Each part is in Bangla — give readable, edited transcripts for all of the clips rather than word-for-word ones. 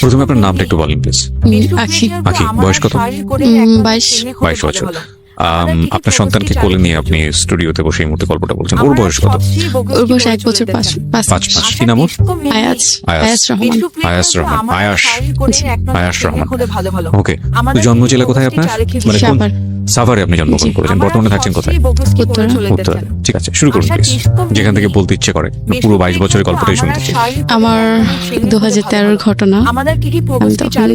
প্রথমে আপনার নামটা একটু বলেন প্লিজ। আখি। আখি, বয়স কত? 22 বছর। আপনার সন্তানকে কোলে নিয়ে আপনি স্টুডিওতে বসে এই মুহূর্তে গল্পটা বলছেন। ওর বয়স কত? ওর বয়স 1 বছর 5 5 মাস। কি নাম ওর? আয়াজ রহমান। আয়াস রহমান। ওকে। তো জন্ম জেলা কোথায় আপনার? মানে কোন সাভারে আপনি জন্মগ্রহণ করেছেন? বর্তমানে থাকছেন কোথায়? উত্তরা। ঠিক আছে, শুরু করুন প্লিজ, যেখান থেকে বলতে ইচ্ছে করে। পুরো 22 বছরের গল্পটাই শুনতে চাই। আমার 2013 ঘটনা। আমি তখন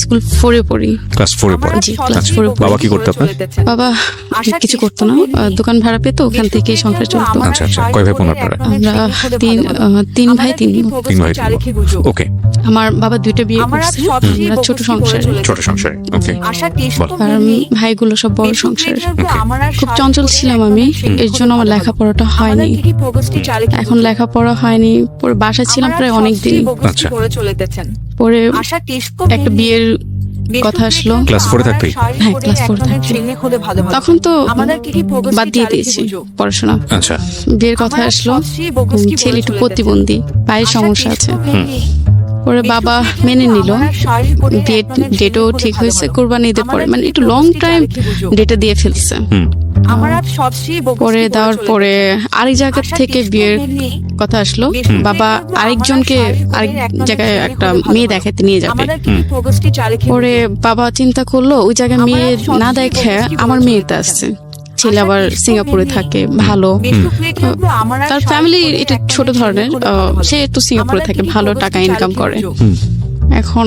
স্কুল 4-এ পড়ি। ক্লাস 4-এ পড়ে। জি, ক্লাস 4-এ পড়ি। বাবা কি করতো আপনার? বাবা কিছু করতো না, দোকান ভাড়া পেত, ওখান থেকে সংসার চলতো। আচ্ছা আচ্ছা। কয় ভাই বোন আপনারা? আমরা তিন ভাই তিন বোন। 3 ভাই 3 বোন। ওকে। আমার বাবা 2টা বিয়ে করছে। আমরা ছোট সংসার। ওকে। আর ভাইগুলো সব বড় সংসার। খুব চঞ্চল ছিলাম আমি, এর জন্য আমার লেখাপড়াটা হয়নি। এখন লেখাপড়া হয়নি, পরে বাসায় ছিলাম প্রায় অনেক দিন। আচ্ছা। পরে একটা বিয়ের কথা আসলো। ক্লাস 4-এ থাকতেই? হ্যাঁ, ক্লাস 4 থাকতে। তখন তো বাদ দিয়ে দিয়েছি পড়াশোনা। আচ্ছা। বিয়ের কথা আসলো, ছেলে একটু প্রতিবন্ধী, পায়ের সমস্যা আছে। পরে বাবা মেনে নিল, বিয়ের ডেটও ঠিক হয়েছে, কোরবানি ঈদের পরে, মানে একটু লং টাইম ডেটে দিয়ে ফেলছে। পরে দেওয়ার পরে আরেক জায়গা থেকে বিয়ের কথা আসলো, বাবা আরেকজনকে আরেক জায়গায় একটা মেয়ে দেখাতে নিয়ে যাবে। পরে বাবা চিন্তা করলো ওই জায়গায় মেয়ে না দেখে আমার মেয়েতে আসছে। ছেলে আবার সিঙ্গাপুরে থাকে, ভালো, তার ফ্যামিলি এটা ছোট ধরনের, সে একটু সিঙ্গাপুরে থাকে, ভালো টাকা ইনকাম করে। এখন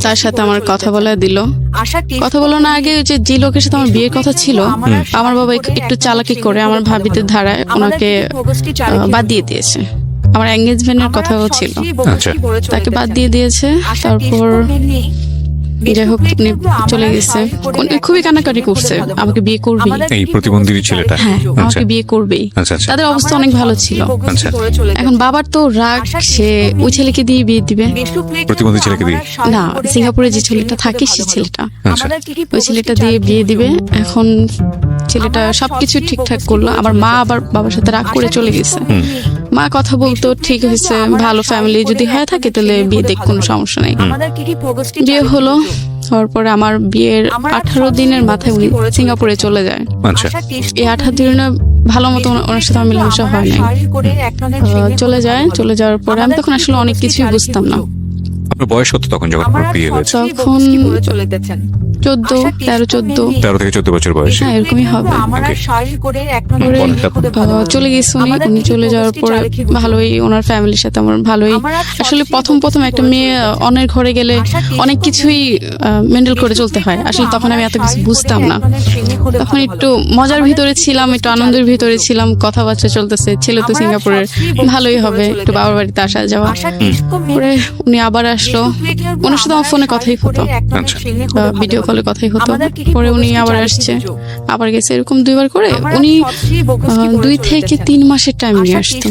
তার সাথে আমার কথা বলা দিল। কথা বলো না, আগে যে লোকের সাথে আমার বিয়ের কথা ছিল, আমার বাবা একটু চালাকি করে আমার ভাবিদের ধারায় ওনাকে বাদ দিয়ে দিয়েছে। আমার এঙ্গেজমেন্টের কথাও ছিল, তাকে বাদ দিয়ে দিয়েছে। তারপর যাই হোক, উনি চলে গেছে। খুবই কান্নাকাটি করছে, আমাকে বিয়ে করবি, এই প্রতিবন্ধী ছেলেটা। হ্যাঁ, আমাকে বিয়ে করবেই। তাদের অবস্থা অনেক ভালো ছিল। এখন বাবার তো রাগ, সে ওই ছেলেকে দিয়ে বিয়ে দিবে। প্রতিবন্ধী ছেলেকে দিয়ে না, সিঙ্গাপুরে যে ছেলেটা থাকে সে ছেলেটা, ওই ছেলেটা দিয়ে বিয়ে দিবে। এখন ছেলেটা সবকিছু ঠিকঠাক করলো, আমার মা আবার বাবার সাথে রাগ করে চলে গেছে। মা কথা বলতো, ঠিক হয়েছে, ভালো ফ্যামিলি যদি হয়ে থাকে তাহলে বিয়ে দেখ, কোনো সমস্যা নাই। বিয়ে হলো, হওয়ার পরে আমার বিয়ের 18 দিনের মাথায় উনি সিঙ্গাপুরে চলে যায়। এই 18 দিনে ভালো মতো ওনার সাথে আমার মেলামেশা হয় নাই। চলে যাওয়ার পরে আমি তখন আসলে অনেক কিছুই বুঝতাম না। আপনার বয়স কত তখন যখন বিয়ে হয়েছে? তখন 13 থেকে 14 বছর বয়স। হ্যাঁ, এরকমই হবে। চলে গেছে উনি চলে যাওয়ার পরে ভালোই, ওনার ফ্যামিলির সাথে আমার ভালোই। আসলে প্রথম একটা মেয়ে অন্যের ঘরে গেলে অনেক কিছুই মেন্টেল করে চলতে হয়। আসলে তখন আমি এত কিছু বুঝতাম না, তখন একটু মজার ভিতরে ছিলাম, একটু আনন্দের ভিতরে ছিলাম। কথাবার্তা চলতেছে, ছেলে তো সিঙ্গাপুরের, ভালোই হবে, একটু বাবার বাড়িতে আসা যাওয়া। পরে উনি আবার আসলো, ওনার সাথে আমার ফোনে কথাই হতো, ভিডিও কলে কথাই হতো। পরে উনি আবার আসছে, আবার গেছে, এরকম 2বার করে উনি 2 থেকে 3 মাসের টাইম নিয়ে আসতো।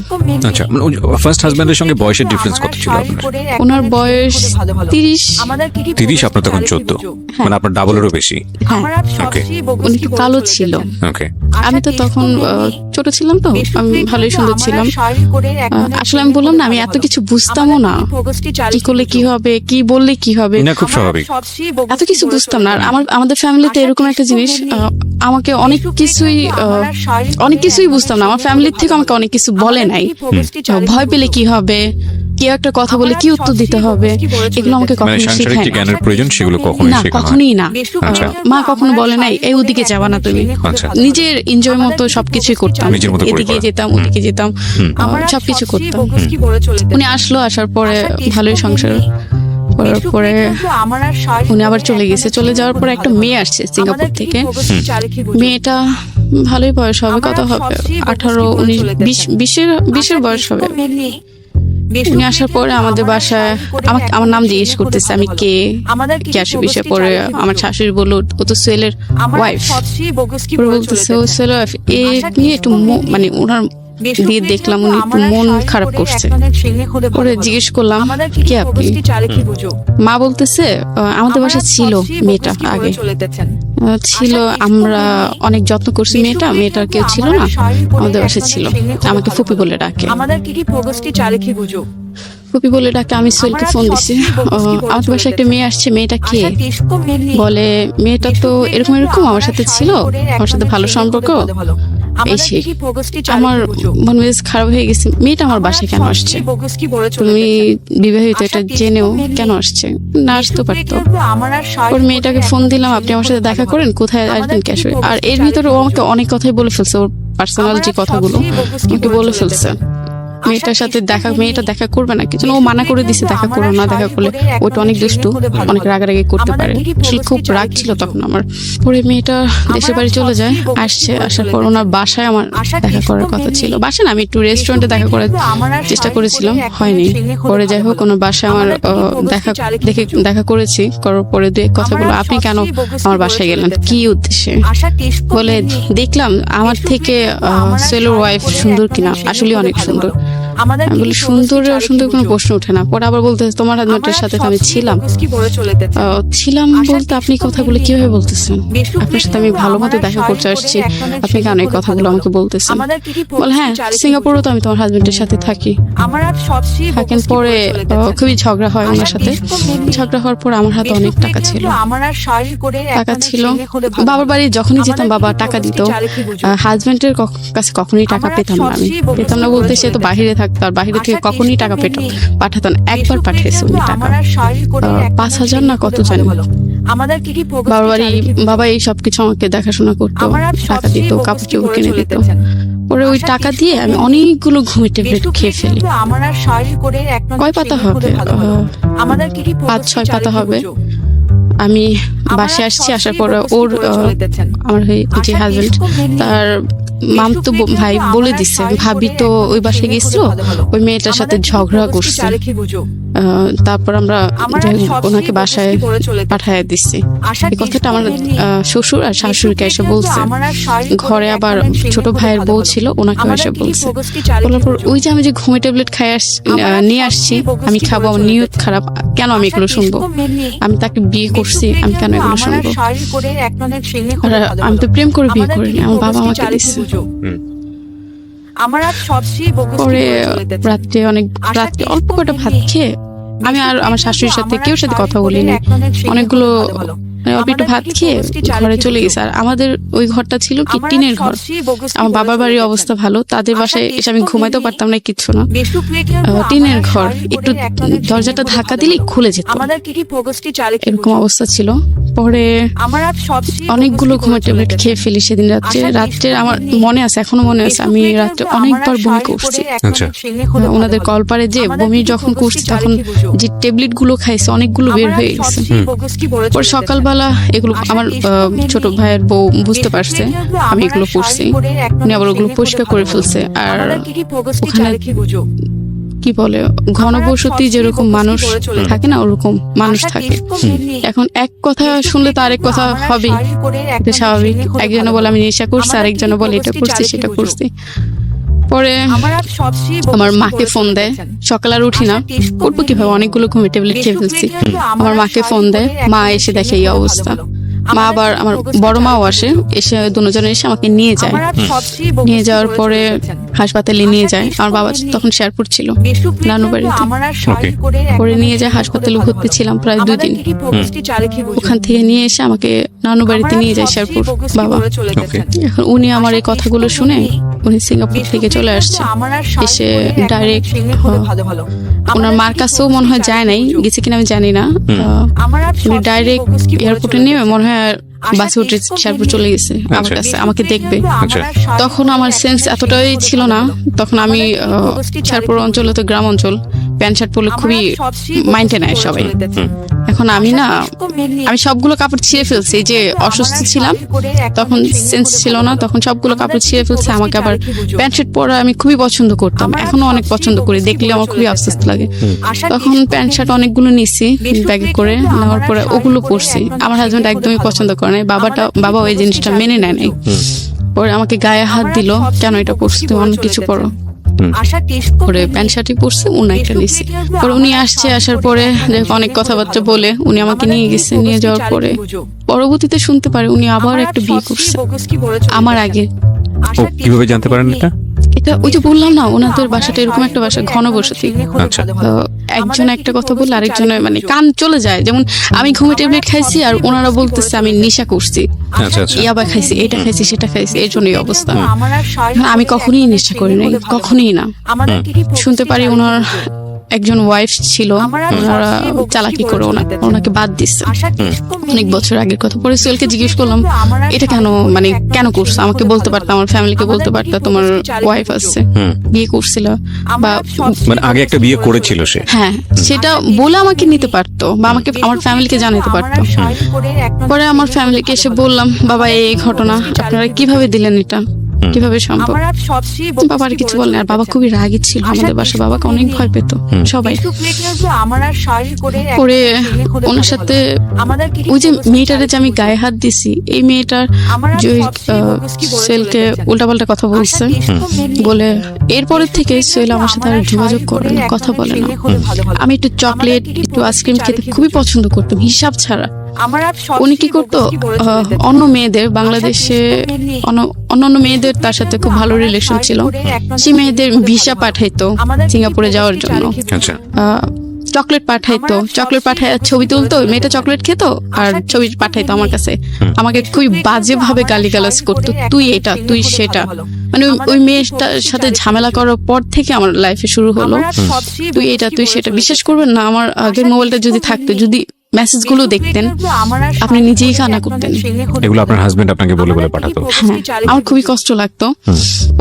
আচ্ছা, মানে ফার্স্ট হাজবেন্ডের সঙ্গে বয়সের ডিফারেন্স কত ছিল আপনার? ওনার বয়স 30, আপনার তখন 14, মানে আপনার ডাবলেরও বেশি। ওকে। উনি একটু কালো ছিল। ওকে। আমি তো তখন ছোট ছিলাম, তো আমি ভালোই সুন্দর ছিলাম। আসলে আমি বললাম না, আমি এত কিছু বুঝতামও না, কি করলে কি হবে, কি বললে কি হবে, না খুব স্বাভাবিক, এত কিছু বুঝতাম না। আর আমাদের ফ্যামিলিতে এরকম একটা জিনিস, আমাকে অনেক কিছুই বুঝতাম না। আমার ফ্যামিলির থেকে আমাকে অনেক কিছু বলে নাই, ভয় পেলে কি হবে, কি একটা কথা বলে কি উত্তর দিতে হবে, এগুলো আমাকে কখনো শেখায় না। জ্ঞানের প্রয়োজন সেগুলো কখনোই না। মা কখনো বলে নাই এই ওদিকে যাবা না তুমি, নিজের এনজয় মতো সবকিছুই করতাম, এদিকে যেতাম ওদিকে যেতাম, সবকিছু করতাম। উনি আসলো, আসার পরে ভালোই সংসার করার পরে উনি আবার চলে গেছে। চলে যাওয়ার পরে একটা মেয়ে আসছে সিঙ্গাপুর থেকে। মেয়েটা ভালোই বয়স হবে, কত হবে 18, 19, 20 বয়স হবে। উনি আসার পরে আমাদের বাসায় আমার নাম জিজ্ঞেস করতেছে, আমি কে আসে বিষয়ে। পরে আমার শাশুড়ি বললো ও তো সোহেলের ওয়াইফ। বলতেছে ও সোহেলের ওয়াইফ, এ নিয়ে একটু মানে ওনার দিয়ে দেখলাম উনি একটু মন খারাপ করছে। পরে জিজ্ঞেস করলাম কে আপনি? মা বলতেছে আমাদের বাসায় ছিল মেয়েটা, আগে ছিল, আমরা অনেক যত্ন করছি, মেয়েটার কেউ ছিল না, আমাদের বাসায় ছিল, আমাকে ফুপি বলে ডাকে। ফুপি বলে ডাকে। আমি সোহেলকে ফোন দিছি, আমার বাসায় একটা মেয়ে আসছে, মেয়েটা কে? বলে মেয়েটা তো এরকম এরকম আমার সাথে ছিল, আমার সাথে ভালো সম্পর্ক। আমার মন মেজাজ খারাপ হয়ে গেছে, মেয়েটা আমার বাসায় কেন আসছে? তুমি বিবাহিত, এটা জেনেও কেন আসছে? না আসতে পারতো। ওর মেয়েটাকে ফোন দিলাম, আপনি আমার সাথে দেখা করেন, কোথায় আসবেন, ক্যাশ। আর এর ভিতরে ও আমাকে অনেক কথাই বলে ফেলছে, ওর পার্সোনাল যে কথাগুলো আমাকে বলে ফেলছে। মেয়েটা দেখা করবে না, কিছু ও মানা করে দিছে, দেখা করো না, দেখা করলে ওটা অনেক দুষ্টু, অনেক রাগারাগি করতে পারে। খুব রাগ ছিল তখন আমার। পরে মেয়েটা দেশের বাড়ি চলে যায়, আসার পর ওনার বাসায় আমার দেখা করার কথা ছিল। বাসায় না, আমি একটু রেস্টুরেন্টে দেখা করার চেষ্টা করেছিলাম, হয়নি। পরে যাই হোক, ওনার বাসায় আমার দেখা করেছি, করার পরে কথা বলো, আপনি কেন আমার বাসায় গেলেন, কি উদ্দেশ্যে? বলে দেখলাম আমার থেকে সোহেলের ওয়াইফ সুন্দর কিনা, আসলে অনেক সুন্দর। আমি বলি সুন্দর কোনো প্রশ্ন ওঠে না। পরে আবার বলতে তোমার হাজবেন্ডের সাথে আমি ছিলাম বলতে আপনি কথাগুলো কিভাবে বলতেছেন? আপনার সাথে আমি ভালো মতো দেখা করতে আসছি, আপনি কেন এই কথাগুলো আমাকে বলতেছেন? বলে হ্যাঁ, সিঙ্গাপুরও তো আমি তোমার হাজবেন্ডের সাথে থাকি। পরে খুবই ঝগড়া হয় ওনার সাথে। ঝগড়া হওয়ার পর আমার হাতে অনেক টাকা ছিল। বাবার বাড়ি যখনই যেতাম বাবা টাকা দিত। হাজবেন্ডের কাছে কখনোই টাকা পেতাম না বলতে, সে তো বাহিরে থাকতো, আর বাহিরে থেকে কখনই টাকা পাঠাতো না। একবার পাঠিয়েছে উনি টাকা 5,000 না কত জানি। বাবা এই সবকিছু আমাকে দেখাশোনা করতো, টাকা দিত, কাপড় চোপড় কিনে দিত। পরে ওই টাকা দিয়ে আমি অনেকগুলো ঘুমের ট্যাবলেট খেয়ে ফেলি। কয় পাতা হবে? 5-6 পাতা হবে। আমি বাসায় আসছি, আসার পরে আমার যে হাজবেন্ড, তার মামতো ভাই বলে দিছে, ভাবি তো ওই বাসায় গেছিল, ওই মেয়েটার সাথে ঝগড়া করছে। তারপর আমরা ওনাকে বাসায় পাঠায় দিচ্ছি। এই কথাটা আমার শ্বশুর আর শাশুড়িকে এসে বলছে। ঘরে আবার ছোট ভাইয়ের বউ ছিল, ওনাকে এসে বলছে। বলার পর ওই যে আমি যে ঘুমের ট্যাবলেট নিয়ে আসছি, আমি খাবো, আমার নিয়ত খারাপ, কেন আমি এগুলো শুনবো? আমি তাকে বিয়ে করছি, আমি কেন এগুলো শুনবো? আমি তো প্রেম করে বিয়ে করিনি, আমার বাবা আমাকে দিচ্ছে। পরে রাত্রে অল্প কটা ভাত খেয়ে আমি আর আমার শাশুড়ির সাথে কেউ সাথে কথা বলিনি। অনেকগুলো অল্প একটু ভাত খেয়ে ঘরে চলে গেছে। আর আমাদের ওই ঘরটা ছিল কি টিনের ঘর। আমার বাবার বাড়ির অবস্থা ভালো, তাদের বাসায় এসে আমি ঘুমাইতেও পারতাম না, কিচ্ছু না। টিনের ঘর, একটু দরজাটা ধাক্কা দিলেই খুলে যেত, এরকম অবস্থা ছিল। পরে অনেকগুলো ঘুমের ট্যাবলেট খেয়ে ফেলি সেদিন রাত্রে। আমার মনে আছে, এখনো মনে আছে, আমি রাত্রে অনেকবার বমি করছি। ওনাদের কলপারে যে বমি যখন করছি, তখন যে ট্যাবলেট গুলো খাইছে অনেকগুলো বের হয়ে গেছে। পরে সকালবেলা এগুলো আমার ছোট ভাইয়ের বউ বুঝতে পারছে আমি এগুলো করছি, উনি আবার ওগুলো পরিষ্কার করে ফেলছে। আর ওখানে কি বলে, ঘনবসতি যেরকম মানুষ থাকে না, ওরকম মানুষ থাকে। এখন এক কথা শুনলে তো আরেক কথা হবে, এটা স্বাভাবিক। একজনে বলে আমি নেশা করছি, আরেকজনে বলে এটা করছি সেটা করছি। পরে আমার মাকে ফোন দেয়, সকাল আর উঠি না, উঠবো কিভাবে, অনেকগুলো ঘুমের ট্যাবলেট খেয়ে ফেলছি। আমার মাকে ফোন দেয়, মা এসে দেখে এই অবস্থা। মা আবার আমার বড় মাও আসে, এসে দুজনে এসে আমাকে নিয়ে যায়। নিয়ে যাওয়ার পরে হাসপাতালে নিয়ে যায়। আমার বাবা তখন শেরপুর ছিল, নানু বাড়িতে। পরে নিয়ে যায় হাসপাতালে, ভর্তি ছিলাম প্রায় 2 দিন। ওখান থেকে নিয়ে এসে আমাকে নানু বাড়িতে নিয়ে যায় শেরপুর বাবা। এখন উনি আমার এই কথাগুলো শুনে উনি সিঙ্গাপুর থেকে চলে আসছে। এসে ডাইরেক্ট ওনার মার কাছেও মনে হয় যায় নাই, গেছে কিনা আমি জানি না। উনি ডাইরেক্ট এয়ারপোর্টে নেমে মনে হয় বাসে উঠে শেরপুর চলে গেছে আমার কাছে, আমাকে দেখবে। তখন আমার সেন্স এতটাই ছিল না। তখন আমি শেরপুর অঞ্চলে তো গ্রাম অঞ্চল, প্যান্ট শার্ট পরলে খুবই মাইন্ডে নেয় সবাই। এখন আমি সবগুলো কাপড় ছিঁড়ে ফেলছি, যে অসুস্থ ছিলাম তখন সেন্স ছিল না, তখন সবগুলো কাপড় ছিঁড়ে ফেলছে। আমাকে আবার প্যান্ট শার্ট পরা আমি খুবই পছন্দ করতাম, এখনো অনেক পছন্দ করি, দেখলে আমার খুবই আফসোস লাগে। তখন প্যান্ট শার্ট অনেকগুলো নিচ্ছি ব্যাগে করে, নেওয়ার পরে ওগুলো পরছি। আমার হাজবেন্ড একদমই পছন্দ করে নাই, বাবা ওই জিনিসটা মেনে নেয় নাই। পরে আমাকে গায়ে হাত দিল, কেন এটা পরছি, তুমি অন্য কিছু পরো। পরে প্যান্ট শার্টই পরছে, উনি একটা নিচ্ছে। পরে উনি আসছে, আসার পরে অনেক কথাবার্তা বলে উনি আমাকে নিয়ে গেছে। নিয়ে যাওয়ার পরে পরবর্তীতে শুনতে পারে উনি আবার একটা বিয়ে করছে আমার আগে। কিভাবে জানতে পারেন এটা? এটা ওই যে বললাম না, ওনাদের বাসাটা এরকম একটা বাসা, ঘন বসতি। আচ্ছা। তো একজন একটা কথা বললে আরেকজনের মানে কান চলে যায়। যেমন আমি ঘুমের ট্যাবলেট খাইছি আর ওনারা বলতেছে আমি নেশা করছি, আচ্ছা আচ্ছা। ইয়াবা খাইছি, এটা খাইছি, সেটা খাইছি, এর জন্যই অবস্থা। আমি কখনোই নেশা করি নাই, কখনোই না। শুনতে পারি ওনার একজন ওয়াইফ ছিল, ওনারা চালাকি করে ওনাকে বাদ দিচ্ছে অনেক বছর আগের কথা। পরে সোহেলকে জিজ্ঞেস করলাম এটা কেন, মানে কেন করছো, আমাকে বলতে পারতো, আমার ফ্যামিলিকে বলতে পারতো তোমার ওয়াইফ আছে, বিয়ে করছিল বা মানে আগে একটা বিয়ে করেছিল সে। হ্যাঁ, সেটা বলে আমাকে নিতে পারতো বা আমাকে আমার ফ্যামিলিকে জানাতে পারতো। পরে আমার ফ্যামিলিকে এসে বললাম বাবা এই ঘটনা, আপনারা কিভাবে দিলেন এটা, কিভাবে সম্ভব? বাবার কিছু বলেন। আর বাবা খুবই রাগী ছিল আমাদের বাসা, বাবাকে অনেক ভয় পেত সবাই। পরে ওনার সাথে ওই যে মেয়েটারে যে আমি গায়ে হাত দিছি, এই মেয়েটার যে সোহেলকে উল্টাপাল্টা কথা বলছে, বলে এরপরের থেকে সোহেল আমার সাথে আর যোগাযোগ করে না, কথা বলে না। আমি একটু চকলেট, একটু আইসক্রিম খেতে খুবই পছন্দ করতাম, হিসাব ছাড়া। উনি কি করতো, অন্য মেয়েদের, বাংলাদেশে অন্যান্য মেয়েদের তার সাথে খুব ভালো রিলেশন ছিল, সেই মেয়েদের ভিসা পাঠাইতো সিঙ্গাপুরে যাওয়ার জন্য। আচ্ছা। চকলেট পাঠাইতো, চকলেট পাঠায় ছবি তুলতো, মেয়েটা চকলেট খেতো আর ছবি পাঠাইতো আমার কাছে। আমাকে খুবই বাজে ভাবে গালিগালাজ করতো, তুই এটা, তুই সেটা। মানে ওই মেয়েটার সাথে ঝামেলা করার পর থেকে আমার লাইফে শুরু হলো তুই এটা, তুই সেটা। বিশ্বাস করবেন না, আমার আগের মোবাইলটা যদি থাকতো, যদি মেসেজ গুলো দেখতেন, আপনি নিজেই কান্না করতেন। এগুলো আপনার হাজবেন্ড আপনাকে বলে বলে পাঠাতো? হ্যাঁ, আমার খুবই কষ্ট লাগতো।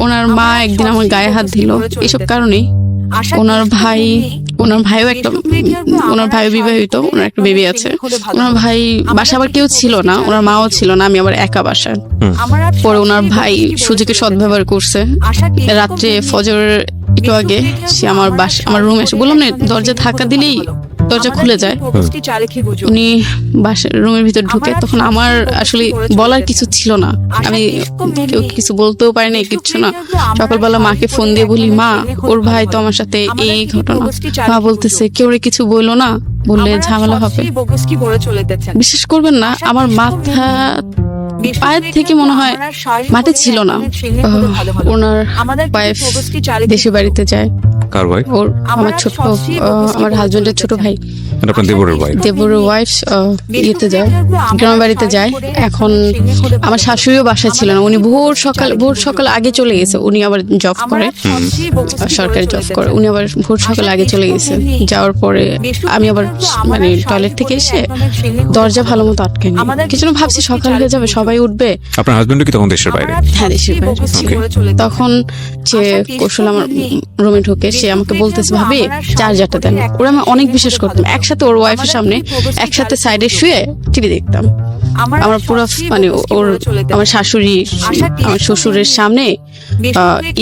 ওনার মা একদিন আমার গায়ে হাত দিল এসব কারণেই। ওনার ভাইও একটা, ওনার ভাই বিবাহিত, ওনার একটা বেবি আছে। ওনার ভাই বাসা আবার কেউ ছিল না, ওনার মাও ছিল না, আমি আবার একা বাসায়। পরে ওনার ভাই সুযোগে সদ্ব্যবহার করছে। রাত্রে ফজর একটু আগে সে আমার রুমে এসে, বললাম না দরজা ধাক্কা দিলেই দরজা খুলে যায়, উনি বাসার রুমের ভিতর ঢুকে। তখন আমার আসলে বলার কিছু ছিল না, আমি কেউ কিছু বলতেও পারি না, কিচ্ছু না। সকালবেলা মাকে ফোন দিয়ে বলি, মা ওর ভাই তো আমার সাথে এই ঘটনা। মা বলতেছে কেউ কিছু বললো না, বললে ঝামেলা হবে। বিশ্বাস করবেন না, আমার মাথা পায়ের থেকে মনে হয় মাটি ছিল না। ওনার ওয়াইফ দেশের বাড়িতে যায়। কার ওয়াইফ? ওর আমার ছোট, আমার হাজবেন্ডের ছোট ভাই, আপনার দেবরের ওয়াইফ। দেবরের ওয়াইফ ইয়েতে যায়, গ্রামের বাড়িতে যায়। এখন আমার শাশুড়িও বাসায় ছিল না, উনি ভোর সকাল আগে চলে গেছে। উনি আবার জব করে, সরকারি জব করে। উনি আবার ভোর সকাল আগে চলে গেছে। যাওয়ার পরে আমি আবার মানে টয়লেট থেকে এসে দরজা ভালো মতো আটকাইনি, কিছু না, ভাবছি সকাল হয়ে যাবে, সবাই উঠবে। আপনার হাজবেন্ড কি তখন দেশের বাইরে? হ্যাঁ, দেশের বাইরে ছিল। তখন যে কৌশল আমার রুমে ঢুকে, সে আমাকে বলতেছে ভাবি চার্জারটা দেন। ওরা আমি অনেক বিশ্বাস করতাম, একসাথে ওর ওয়াইফের সামনে একসাথে সাইডে শুয়ে টিভি দেখতাম। আমার পুরো মানে আমার শাশুড়ি, আমার শ্বশুরের সামনে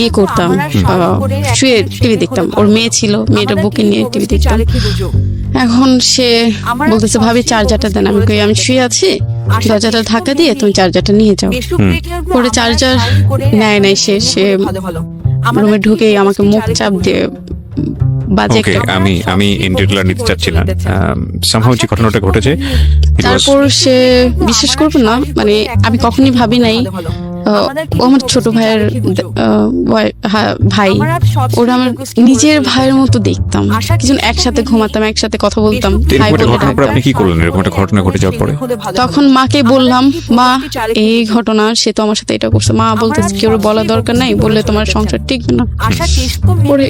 ইয়ে করতাম, শুয়ে টিভি দেখতাম। ওর মেয়ে ছিল, মেয়েটা বুকে নিয়ে টিভি দেখতাম। এখন সে বলতেছে ভাবি চার্জারটা দেন। আমি কই আমি শুয়ে আছি, দরজাটা ধাক্কা দিয়ে তুমি চার্জারটা নিয়ে যাও। পরে চার্জার নেয় নাই, সে রুমে ঢুকেই আমাকে মুখ চাপ দিয়ে বাজে একটা। আমি ইন্ডিভিজুয়াল নিতে চাচ্ছি না, সামহাউ যে ঘটনাটা ঘটেছে। তারপর সে বিশ্বাস করবে না, মানে আমি কখনই ভাবি নাই ও আমার ছোট ভাইয়ের ভাই, ওরা আমার নিজের ভাইয়ের মতো দেখতাম। কিছু একসাথে ঘুমাতাম, একসাথে কথা বলতাম। আপনি কি করলেন এরকম একটা ঘটনা ঘটে যাওয়ার পরে? তখন মাকে বললাম, মা এই ঘটনা, সে তো আমার সাথে এটা করছে। মা বলতেছে কেউ বলা দরকার নাই, বললে তোমার সংসার টিকবে না। পরে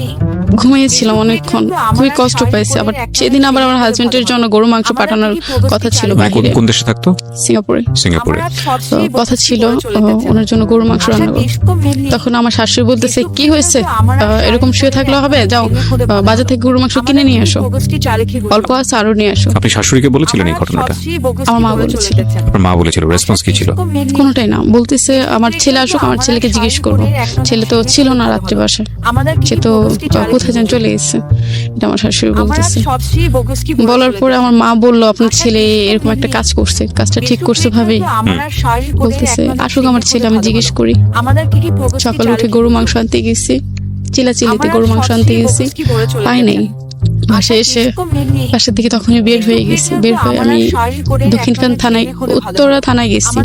ঘুমিয়েছিলাম অনেকক্ষণ, খুবই কষ্ট পাইছি। আবার সেদিন আবার আমার হাজবেন্ডের জন্য গরু মাংস পাঠানোর কথা ছিল বাইরে। কোন দেশে থাকতো? সিঙ্গাপুরে কথা ছিল ওনার জন্য গরু মাংস রান্না করো। তখন আমার শাশুড়ি বলতেছে কি হয়েছে, এরকম শুয়ে থাকলে হবে, যাও বাজার থেকে গরু মাংস কিনে নিয়ে আসো, অল্প আছে আরো নিয়ে আসো। আপনি শাশুড়িকে বলেছিলেন এই ঘটনাটা? আমার মা বলেছিল। আপনার মা বলেছিল, রেসপন্স কি ছিল? কোনোটাই না, বলতেছে আমার ছেলে আসুক, আমার ছেলেকে জিজ্ঞেস করবো। ছেলে তো ছিল না রাত্রে বাসায়, সে তো কোথায় যেন চলে গেছে, এটা আমার শাশুড়ি বলতেছে। বলার পরে আমার মা বললো আপনার ছেলে এরকম একটা কাজ করছে, কাজটা ঠিক করছে ভাবে। বলতেছে আসুক আমার ছেলে, আমি জিজ্ঞেস করি। সকালে উঠে গরু মাংস আনতে গেছি, চিলাচিলিতে গরু মাংস আনতে গেছি, পাই নাই। বাসায় এসে বাসার দিকে তখনই বের হয়ে গেছি। বের হয়ে আমি দক্ষিণখান থানায়, উত্তরা থানায় গেছি,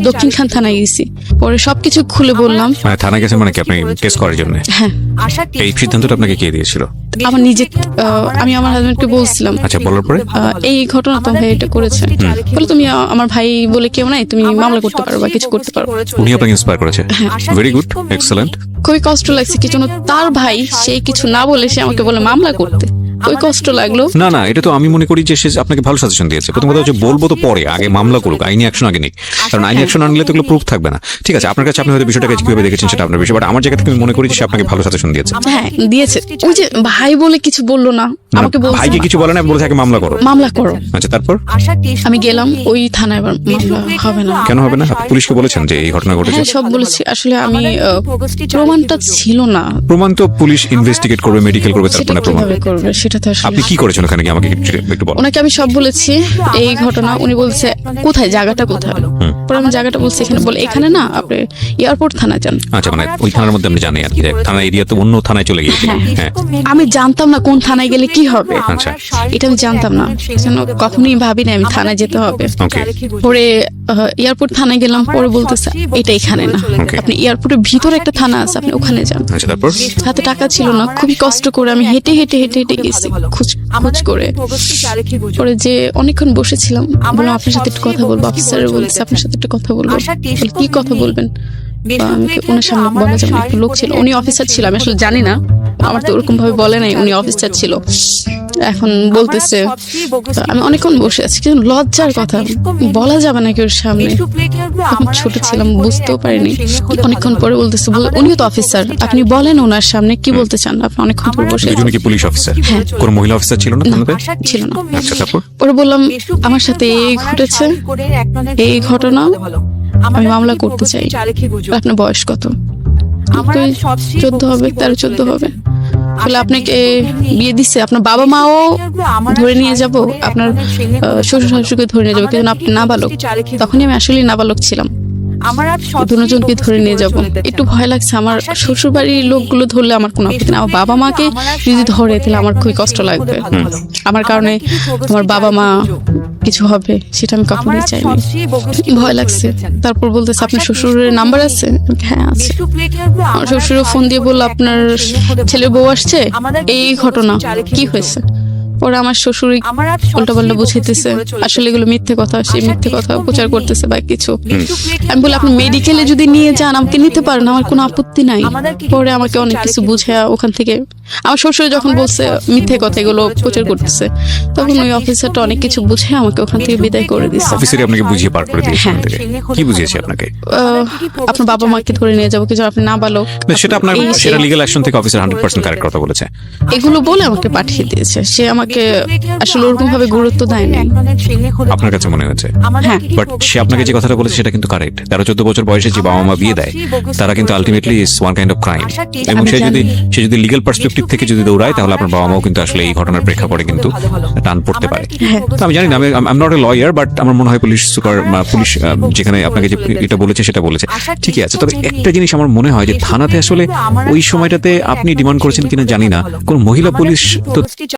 দক্ষিণখান থানায় গেছি। পরে সবকিছু খুলে বললাম। মানে থানায় গেছে মানে কি আপনি টেস্ট করার জন্য? হ্যাঁ। এই সিদ্ধান্তটা আপনাকে কে দিয়েছিল? আমার নিজে, আমি আমার হাজবেন্ডকে বলছিলাম। আচ্ছা, বলার পরে এই ঘটনা তো ভাই এটা করেছে, বলে তুমি আমার ভাই বলে কেউ নাই, তুমি মামলা করতে পারো বা কিছু করতে পারো। উনি আপনাকে ইন্সপায়ার করেছে? Very good, excellent. খুবই কষ্ট লাগছে কি জন্য, তার ভাই সে কিছু না বলে সে আমাকে বলে মামলা করতে, ওই কষ্ট লাগলো। না না, এটা তো আমি মনে করি যে সে আপনাকে ভালো সাজেশন দিয়েছে। প্রথম কথা হচ্ছে বলবো তো পরে, আগে মামলা করুক, আইনি অ্যাকশন আগে নিক, কারণ আইনি অ্যাকশন আনলে তো এগুলো প্রুফ থাকবে না। ঠিক আছে, আপনার কাছে আপনি হয়তো বিষয়টাকে কিভাবে দেখেছেন সেটা আপনার বিষয়, বাট আমার জায়গা থেকে আমি মনে করি যে সে আপনাকে ভালো সাজেশন দিয়েছে। হ্যাঁ দিয়েছে, ওই যে ভাই বলে কিছু বললো না, আমাকে বলছে ভাইকে কিছু বলে না, বলে থাকে মামলা করো, মামলা করো। আচ্ছা, তারপর আমি গেলাম ওই থানায়, এবার মামলা হবে না। কেন হবে না? আপনি পুলিশকে বলেছেন যে এই ঘটনা ঘটেছে? হ্যাঁ, সব বলেছি। আসলে আমি প্রমাণটা ছিল না। প্রমাণ তো পুলিশ ইনভেস্টিগেট করবে, মেডিকেল করবে, সেটা তারপরে প্রমাণ। কিভাবে করবে সেটা তো আসলে আপনি কি করেছেন ওখানে গিয়ে আমাকে একটু বলুন। ওনাকে আমি সব বলেছি এই ঘটনা। উনি বলছে কোথায়, জায়গাটা কোথায়? পরে আমি জায়গাটা বলছি এখানে, বলে এখানে না, আপনি এয়ারপোর্ট থানায় যান। আচ্ছা, মানে ওই থানার মধ্যে আপনি জানেন আর কি, থানা এরিয়া তো অন্য থানায় চলে গিয়েছিলেন। হ্যাঁ, আমি জানতাম না কোন থানায় গেলে কি হবে। আচ্ছা, এটা আমি জানতাম না, সেজন্য কখনোই ভাবি না আমি থানায় যেতে হবে। ওকে। পরে এয়ারপোর্ট থানায় গেলাম, পরে বলতেছে এটা এখানে না, আপনি এয়ারপোর্টের ভিতরে একটা থানা আছে, আপনি ওখানে যান। আচ্ছা, তারপর হাতে টাকা ছিল না, খুবই কষ্ট করে আমি হেঁটে হেঁটে হেঁটে হেঁটে গেছি খোঁজ করে। পরে যে অনেকক্ষণ বসেছিলাম, বললাম আপনার সাথে একটু কথা বলবো। অফিসার বলছে আপনার সাথে একটু কথা বলবো। বলে, কি কথা বলবেন? আমাকে ওনার সামনে বলা যাবে না, একটু লোক ছিল, উনি অফিসার ছিল, আমি আসলে জানি না, আমার তো ওরকম ভাবে বলে নাই উনি অফিসার ছিল। এখন বলতেছে, আমি অনেকক্ষণ বসে আছি, কিন্তু লজ্জার কথা বলা যাবে না কেউ সামনে, তখন ছোট ছিলাম, বুঝতেও পারিনি। অনেকক্ষণ পরে বলতেছে, উনিও তো অফিসার, আপনি বলেন ওনার সামনে কি বলতে চান। আপনি অনেকক্ষণ পরে বসে দুজনে কি পুলিশ অফিসার? হ্যাঁ। কোন মহিলা অফিসার ছিল না থানাতে? ছিল না। আচ্ছা, তারপর পরে বললাম আমার সাথে এই ঘটেছে, এই ঘটনা, আমি মামলা করতে চাই। আপনার বয়স কত? 14 হবে, 13-14 হবে। বলে আপনাকে বিয়ে দিচ্ছে, আপনার বাবা মাও ধরে নিয়ে যাব, আপনার শ্বশুর শাশুড়িকে ধরে নিয়ে যাবো, কিন্তু আপনি নাবালক। তখনই আমি আসলে নাবালক ছিলাম। দুজনকে ধরে নিয়ে যাব। একটু ভয় লাগছে, আমার শ্বশুর বাড়ির লোকগুলো ধরলে আমার কোনো আপত্তি না, আমার বাবা মাকে যদি ধরে তাহলে আমার খুবই কষ্ট লাগবে। আমার কারণে আমার বাবা মা কিছু হবে, সেটা আমি কখনোই চাইনি, ভয় লাগছে। তারপর বলতেছে আপনার শ্বশুরের নাম্বার আছে? হ্যাঁ আছে। আমার শ্বশুরও ফোন দিয়ে বললো আপনার ছেলের বউ আসছে, এই ঘটনা কি হয়েছে। ওরা আমার শ্বশুরই উল্টাপাল্টা বুঝাইতেছে, আসলে এগুলো মিথ্যে কথা, সে মিথ্যে কথা প্রচার করতেছে বা কিছু। আমি বলি আপনি মেডিকেলে যদি নিয়ে যান আমাকে নিতে পারেন, আমার কোনো আপত্তি নাই। পরে আমাকে অনেক কিছু বুঝে ওখান থেকে, আমার শ্বশুর যখন বলছে মিথ্যে কথা এগুলো প্রচার করতেছে, তখন ওই অফিসারটা অনেক কিছু বুঝে আমাকে ওখান থেকে বিদায় করে দিচ্ছে। অফিসারই আপনাকে বুঝিয়ে পার করে দিয়েছে? কি বুঝিয়েছে আপনাকে? আপনার বাবা মাকে ধরে নিয়ে যাবো, কিছু আপনি নাবালক। সেটা আপনার, সেটা লিগ্যাল অ্যাকশন থেকে অফিসার 100% কারেক্ট কথা বলেছে। এগুলো বলে আমাকে পাঠিয়ে দিয়েছে, সে আমাকে আসলে ওরকম ভাবে গুরুত্ব দেয় নাই আপনার কাছে মনে হচ্ছে। হ্যাঁ, বাট সে আপনাকে যে কথাটা বলেছে সেটা কিন্তু কারেক্ট। 13-14 বছর বয়সে যে বাবা মা বিয়ে দেয় তারা কিন্তু ultimately is one kind of crime, এবং সে যদি লিগ্যাল পার্সপেক্টিভ থেকে যদি দৌড়ায় তাহলে আপনার বাবা মাও কিন্তু আসলে এই ঘটনার প্রেক্ষাপটে কিন্তু টান পড়তে পারে। তো আমি জানি না, আমি নট এ লয়ার, বাট আমার মনে হয় পুলিশ যেখানে আপনাকে যে এটা বলেছে সেটা বলেছে ঠিকই আছে। তবে একটা জিনিস আমার মনে হয় যে থানাতে আসলে ওই সময়টাতে আপনি ডিমান্ড করেছেন কিনা জানি না, কোন মহিলা পুলিশ তো